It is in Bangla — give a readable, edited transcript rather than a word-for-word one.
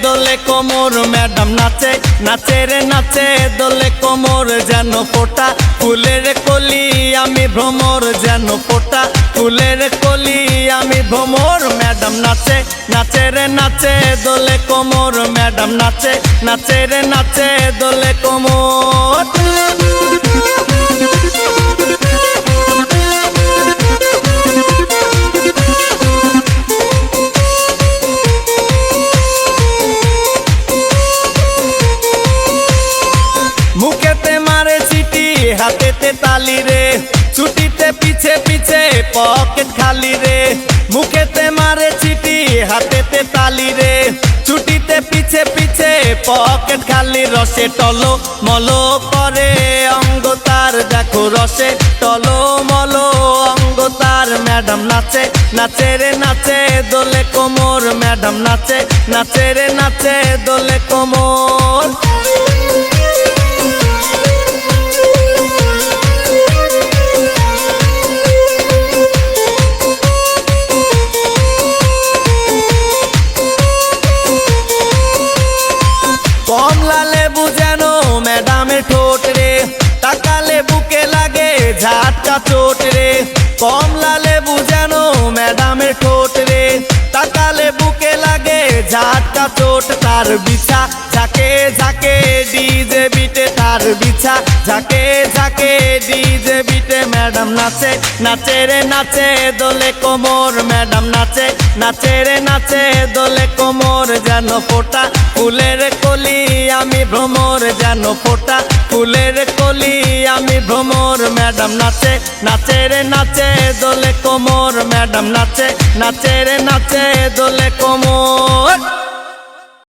দোলে কোমর, ম্যাডাম নাচে নাচে রে নাচে দোলে কোমর, যেন ফোটা ফুলের কলি আমি ভ্রমর, যেন ফোটা ফুলের কলি আমি ভ্রমর। ম্যাডাম নাচে নাচে রে নাচে দোলে কোমর, ম্যাডাম নাচে নাচে রে নাচে দোলে কোমর। মুখেতে মারে চিঠি হাতেতে তালি রে, ছুটিতে পিছে পিছে পকেট খালি রে। মুখেতে মারে চিঠি হাতেতে তালি রে, ছুটিতে পিছে পিছে পকেট খালি। রসে টলো মলো করে অঙ্গ তার, দেখো রসে টলো মলো অঙ্গ তার। ম্যাডাম নাচে নাচে রে নাচে দোলে কোমর, ম্যাডাম নাচে নাচে রে নাচে দোলে কোমর। কমলা লেবু যেন ম্যাডামের ঠোঁট রে, তাকালে বুকে লাগে ঝাটকা চোট রে। কমলা লেবু যেন ম্যাডামের ঠোঁট রে, তাকালে বুকে লাগে ঝাটকা চোট। তার বিছা ঝাঁকে ঝাঁকে ডিজে বিটে, তার বিছা ঝাঁকে ঝাঁকে ডিজে বিটে। ম্যাডাম নাচে নাচে রে নাচে দোলে কোমর, ম্যাডাম নাচে নাচে রে নাচে দোলে কোমর, যেন ফোটা ফুলের কলি আমি ভ্রমর, যেন ফোটা ফুলের কলি আমি ভ্রমর। ম্যাডাম নাচে নাচে রে নাচে দোলে কোমর, ম্যাডাম নাচে নাচে রে নাচে দোলে কোমর।